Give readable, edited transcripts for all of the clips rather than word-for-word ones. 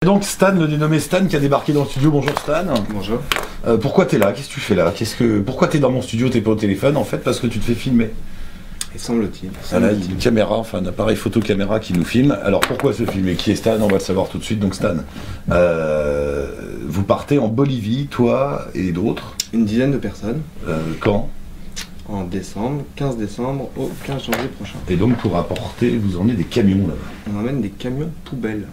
Donc Stan, le dénommé Stan, qui a débarqué dans le studio. Bonjour Stan. Bonjour. Pourquoi t'es là? Qu'est-ce que tu fais là? Pourquoi t'es dans mon studio? T'es pas au téléphone en fait parce que tu te fais filmer. Et semble-t-il. Voilà, il y a une caméra, enfin un appareil photo caméra qui nous filme. Alors pourquoi se filmer? Qui est Stan? On va le savoir tout de suite. Donc Stan, vous partez en Bolivie, toi et d'autres? Une dizaine de personnes. Quand? En décembre, 15 décembre au 15 janvier prochain. Et donc pour apporter, vous emmenez des camions là-bas. On emmène des camions poubelles.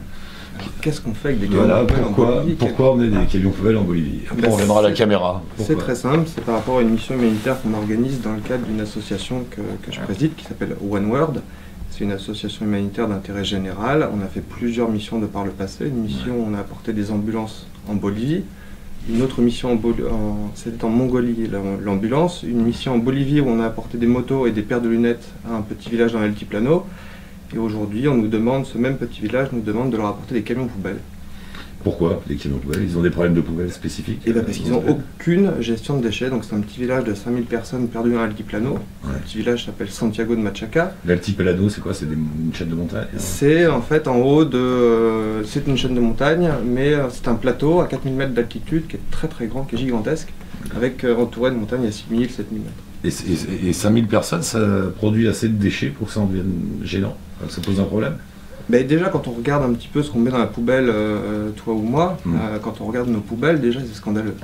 Qu'est-ce qu'on fait avec des camions Voilà, poubelles en Bolivie? pourquoi emmener des camions poubelles en Bolivie? Après on reviendra à la caméra. C'est très simple, c'est par rapport à une mission humanitaire qu'on organise dans le cadre d'une association que je préside qui s'appelle One World. C'est une association humanitaire d'intérêt général. On a fait plusieurs missions de par le passé. Une mission où on a apporté des ambulances en Bolivie. Une autre mission c'était en Mongolie, l'ambulance. Une mission en Bolivie où on a apporté des motos et des paires de lunettes à un petit village dans l'Altiplano. Et aujourd'hui, on nous demande, ce même petit village nous demande de leur apporter des camions poubelles. Pourquoi les camions poubelles? Ils ont des problèmes de poubelles spécifiques? Et bien parce qu'ils n'ont aucune gestion de déchets. Donc c'est un petit village de 5000 personnes perdues dans l'Altiplano. Ouais. Le petit village s'appelle Santiago de Machaca. L'Altiplano, c'est quoi? C'est une chaîne de montagne? C'est en fait en haut de... c'est une chaîne de montagne, mais c'est un plateau à 4000 mètres d'altitude qui est très très grand, qui est gigantesque, avec entouré de montagnes à 6000, 7000 mètres. Et 5000 personnes, ça produit assez de déchets pour que ça en devienne gênant? Ça pose un problème? Ben déjà, quand on regarde un petit peu ce qu'on met dans la poubelle, toi ou moi, quand on regarde nos poubelles, déjà c'est scandaleux.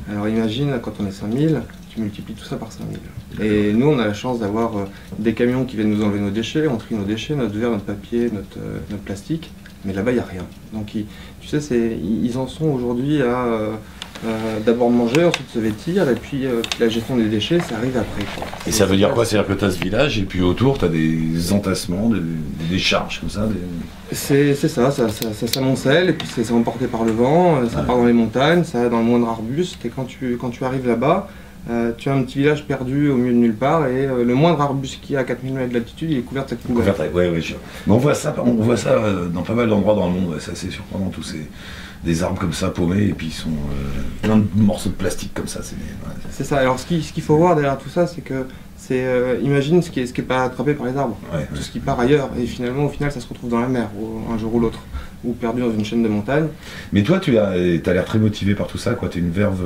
Alors imagine, quand on est 5000, tu multiplies tout ça par 5000. Et nous, on a la chance d'avoir des camions qui viennent nous enlever nos déchets, on trie nos déchets, notre verre, notre papier, notre plastique, mais là-bas, il n'y a rien. Donc tu sais, ils en sont aujourd'hui à d'abord manger, ensuite se vêtir, et puis la gestion des déchets, ça arrive après, quoi. Et ça veut dire quoi? C'est-à-dire que tu as ce village, et puis autour, tu as des entassements, des décharges comme ça C'est ça s'amoncelle, et puis c'est emporté par le vent, ça part dans les montagnes, ça va dans le moindre arbuste, et quand tu arrives là-bas, tu as un petit village perdu au milieu de nulle part, et le moindre arbuste qui est à 4000 mètres d'altitude, il est couvert de cette poubelle. Ouais, mais on voit ça dans pas mal d'endroits dans le monde, c'est assez surprenant, tous des arbres comme ça paumés, et puis ils sont plein de morceaux de plastique comme ça. C'est ça, alors ce qu'il faut voir derrière tout ça, c'est que imagine ce qui est pas attrapé par les arbres, tout ce qui part ailleurs, et finalement au final ça se retrouve dans la mer, un jour ou l'autre, ou perdu dans une chaîne de montagne. Mais toi tu as l'air très motivé par tout ça, quoi. Tu es une verve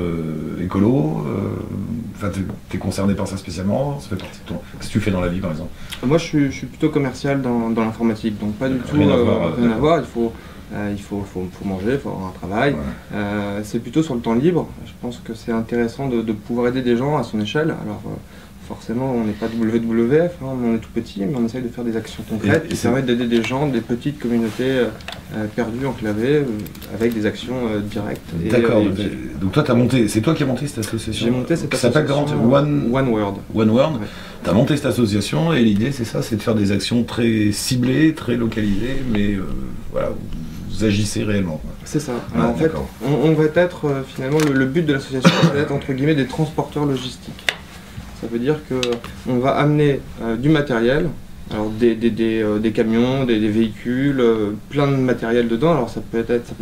écolo, tu es concerné par ça spécialement, ça fait partie de toi. Qu'est-ce que tu fais dans la vie par exemple? Moi je suis plutôt commercial dans l'informatique, donc pas du tout rien à voir, il faut manger, il faut avoir un travail. C'est plutôt sur le temps libre. Je pense que c'est intéressant de pouvoir aider des gens à son échelle. Alors forcément, on n'est pas WWF, on est tout petit, mais on essaye de faire des actions concrètes qui permettent d'aider des gens, des petites communautés perdues, enclavées, avec des actions directes. D'accord, donc toi c'est toi qui as monté cette association? J'ai monté cette association One World. One World. Ouais. Tu as monté cette association et l'idée c'est ça, c'est de faire des actions très ciblées, très localisées, mais voilà, vous agissez réellement. C'est ça. Alors, en fait, on va être finalement, le but de l'association, c'est d'être entre guillemets des transporteurs logistiques. Ça veut dire qu'on va amener du matériel, alors des camions, des véhicules, plein de matériel dedans. Alors ça peut être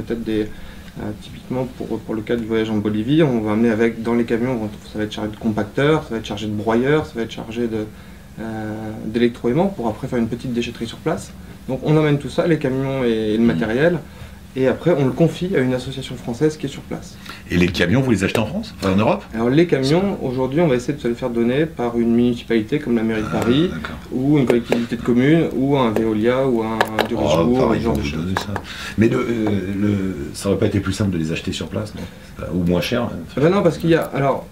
typiquement pour le cas du voyage en Bolivie, on va amener dans les camions, ça va être chargé de compacteurs, ça va être chargé de broyeurs, ça va être chargé d'électroaimants pour après faire une petite déchetterie sur place. Donc on emmène tout ça, les camions et le matériel, et après on le confie à une association française qui est sur place. Et les camions, vous les achetez en France? Enfin, en Europe? Alors les camions, aujourd'hui on va essayer de se les faire donner par une municipalité comme la mairie de Paris, ou une collectivité de communes, ou un Veolia, ou un Dirigeour, ce genre de choses. Mais ça aurait pas été plus simple de les acheter sur place, non? Ou moins cher? Non, parce qu'il y a... Alors,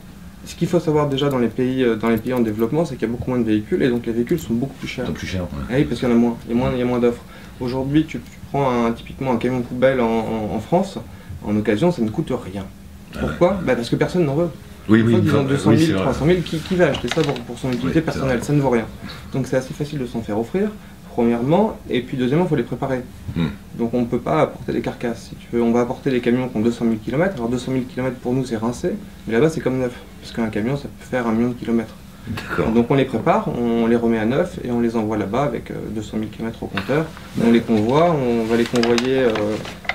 ce qu'il faut savoir déjà dans les pays en développement, c'est qu'il y a beaucoup moins de véhicules, et donc les véhicules sont beaucoup plus chers. Plus cher, ouais. Oui, parce qu'il y en a moins, il y a moins d'offres. Aujourd'hui, tu prends typiquement un camion poubelle en France, en occasion, ça ne coûte rien. Pourquoi? Parce que personne n'en veut. Oui, ils ont 200 000, 300 000, qui va acheter ça pour son utilité personnelle? Ça ne vaut rien. Donc c'est assez facile de s'en faire offrir, premièrement, et puis deuxièmement, il faut les préparer. Donc on ne peut pas apporter des carcasses. Si tu veux, on va apporter des camions qui ont 200 000 km. Alors 200 000 km pour nous c'est rincé, mais là-bas c'est comme neuf, parce qu'un camion ça peut faire 1 million de kilomètres. Donc on les prépare, on les remet à neuf et on les envoie là-bas avec 200 000 km au compteur. On les convoie, on va les convoyer,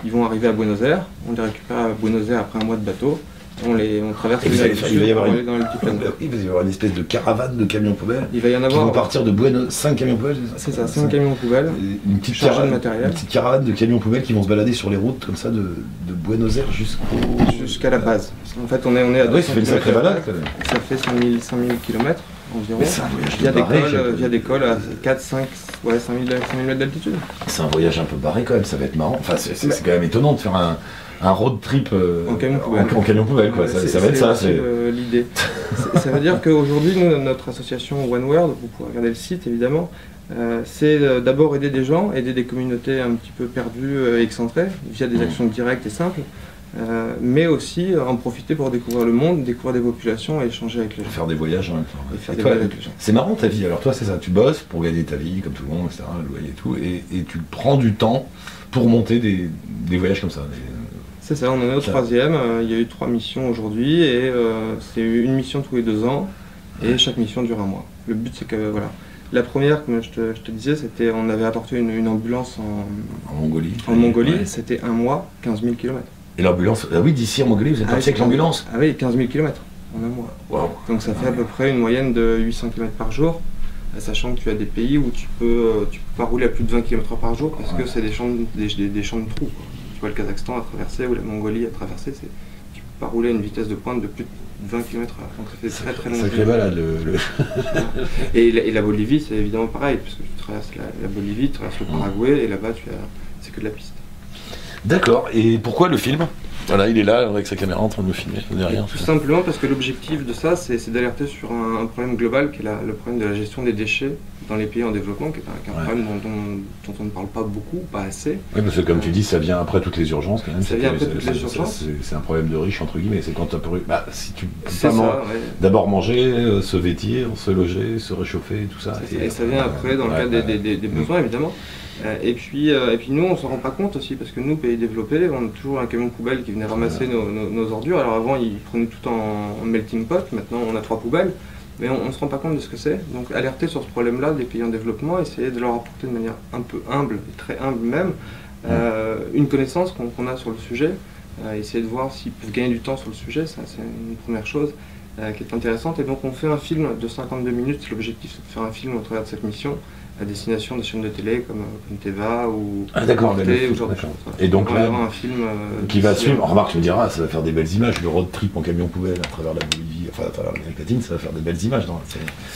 ils vont arriver à Buenos Aires, on les récupère à Buenos Aires après un mois de bateau On traverse il va y avoir dans l'altiplano. Il va y avoir une espèce de caravane de camions poubelles. Il va y en avoir. Qui vont partir de Buenos 5 camions poubelles. C'est ça, 5 camions poubelles. Une petite caravane de camions poubelles qui vont se balader sur les routes comme ça de Buenos Aires jusqu'à la base. En fait, on est à 200 ça fait une sacrée balade quand même. Ça fait 5000 km environ. Mais c'est un voyage via des cols à 4, 5, 5000 mètres d'altitude. C'est un voyage un peu barré quand même, ça va être marrant. Enfin, c'est quand même étonnant de faire un road trip en camion poubelle quoi. Ça va être ça. C'est l'idée. Ça veut dire qu'aujourd'hui, nous, notre association One World, vous pouvez regarder le site évidemment, c'est d'abord aider des gens, aider des communautés un petit peu perdues et excentrées, via des actions directes et simples. Mais aussi en profiter pour découvrir le monde, découvrir des populations et échanger avec les gens. Faire des voyages en même temps. Et faire des voyages avec les gens. C'est marrant ta vie, alors toi c'est ça, tu bosses pour gagner ta vie comme tout le monde, etc., le loyer et tout, et tu prends du temps pour monter des voyages comme ça. C'est ça, on en est au 3e, il y a eu 3 missions aujourd'hui et c'est une mission tous les 2 ans et chaque mission dure 1 mois. Le but c'est que voilà. La première, comme je te disais, c'était on avait apporté une ambulance en Mongolie. En Mongolie, c'était 1 mois, 15 000 km. Et l'ambulance, ah oui, d'ici en Mongolie, vous êtes parti avec l'ambulance? Ah oui, 15 000 km en 1 mois. Wow. Donc ça fait à peu près une moyenne de 800 km par jour, sachant que tu as des pays où tu peux pas rouler à plus de 20 km par jour parce que c'est des champs de trous. Quoi. Tu vois le Kazakhstan à traverser ou la Mongolie à traverser, tu peux pas rouler à une vitesse de pointe de plus de 20 km/h. Donc ça fait très long. Sacré balade. Et la Bolivie, c'est évidemment pareil, parce que tu traverses la Bolivie, tu traverses le Paraguay et là-bas c'est que de la piste. D'accord, et pourquoi le film? Voilà, il est là avec sa caméra en train de me filmer derrière. Tout simplement parce que l'objectif de ça, c'est d'alerter sur un problème global qui est le problème de la gestion des déchets dans les pays en développement, qui est un problème dont on ne parle pas beaucoup, pas assez. Oui, parce que comme tu dis, ça vient après toutes les urgences quand même. Ça vient après toutes les urgences. C'est un problème de riche, entre guillemets, c'est quand tu as si tu peux d'abord manger, se vêtir, se loger, se réchauffer, tout ça. Et ça vient après dans le cadre des besoins, évidemment. Et puis nous, on s'en rend pas compte aussi, parce que nous, pays développés, on a toujours un camion poubelle qui venait ramasser nos ordures. Alors avant, ils prenaient tout en melting pot, maintenant on a 3 poubelles, mais on ne se rend pas compte de ce que c'est. Donc alerter sur ce problème-là des pays en développement, essayer de leur apporter de manière un peu humble, très humble même, une connaissance qu'on a sur le sujet, essayer de voir s'ils peuvent gagner du temps sur le sujet, ça c'est une première chose qui est intéressante. Et donc on fait un film de 52 minutes, l'objectif c'est de faire un film au travers de cette mission, à destination des chaînes de télé comme Teva ou Arte ou genre de choses. Et donc là, un film qui va suivre. Remarque, tu me diras, ça va faire des belles images. Le road trip en camion poubelle à travers la Bolivie, enfin à travers l'Amérique latine, ça va faire des belles images.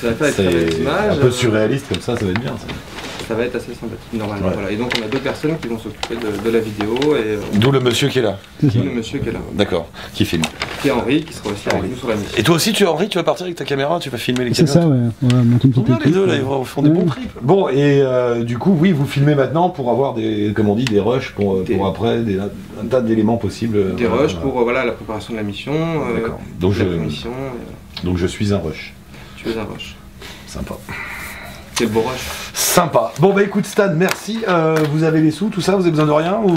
Ça va faire des belles images. Un peu surréaliste comme ça va être bien. Ça va être assez sympathique normalement. Ouais. Voilà. Et donc on a 2 personnes qui vont s'occuper de la vidéo. D'où le monsieur qui est là. Le monsieur qui est là. D'accord, qui filme. Qui est Henri, qui sera aussi avec nous sur la mission. Et toi aussi, Henri, tu vas partir avec ta caméra, tu vas filmer les camions. C'est ça, ouais. On va monter une petite équipe. Les deux, là, ils font des bons trips. Bon, et du coup, oui, vous filmez maintenant pour avoir comme on dit, des rushs pour après, un tas d'éléments possibles. Des rushs pour la préparation de la mission. D'accord. Donc je suis un rush. Tu es un rush. Sympa. C'est le beau rush. Sympa. Bon bah écoute Stan, merci. Vous avez les sous, tout ça, vous avez besoin de rien ou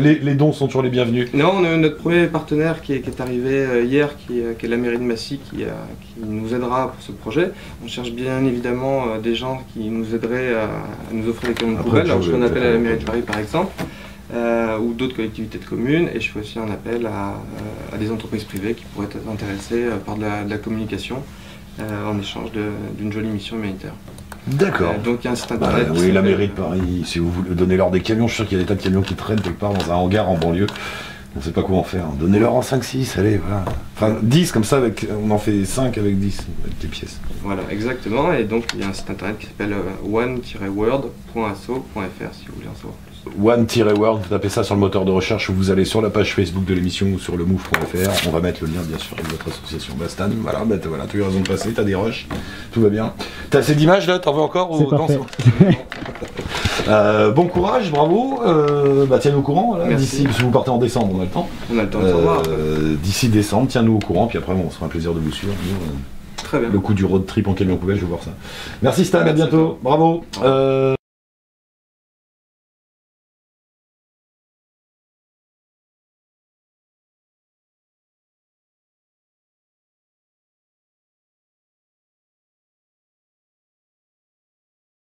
les dons sont toujours les bienvenus? Non, on a notre premier partenaire qui est arrivé hier, qui est la mairie de Massy, qui nous aidera pour ce projet. On cherche bien évidemment des gens qui nous aideraient à nous offrir des camions de poubelle. Alors je fais un appel à la mairie de Paris par exemple, ou d'autres collectivités de communes, et je fais aussi un appel à des entreprises privées qui pourraient être intéressées par de la communication en échange d'une jolie mission humanitaire. D'accord. Donc il y a un site internet. Oui, la mairie de Paris, si vous voulez donner leur des camions, je suis sûr qu'il y a des tas de camions qui traînent quelque part dans un hangar en banlieue. On ne sait pas quoi en faire. Donnez-leur en 5-6, allez, voilà. Enfin, 10 comme ça, on en fait 5 avec 10, avec des pièces. Voilà, exactement. Et donc il y a un site internet qui s'appelle one-world.asso.fr si vous voulez en savoir plus. One-World, vous tapez ça sur le moteur de recherche ou vous allez sur la page Facebook de l'émission ou sur lemove.fr. On va mettre le lien bien sûr de votre association. Stan, voilà, tu as eu raison de passer, t'as des rushs, tout va bien. T'as assez d'images là, t'en veux encore? C'est parfait. Bon courage, bravo. Tiens-nous au courant. D'ici, si vous partez en décembre, on a le temps. On a le temps de savoir. D'ici décembre, tiens-nous au courant, puis après on sera un plaisir de vous suivre. Très bien. Le coup du road trip en camion poubelle, je vais voir ça. Merci Stan, à bientôt. Bravo.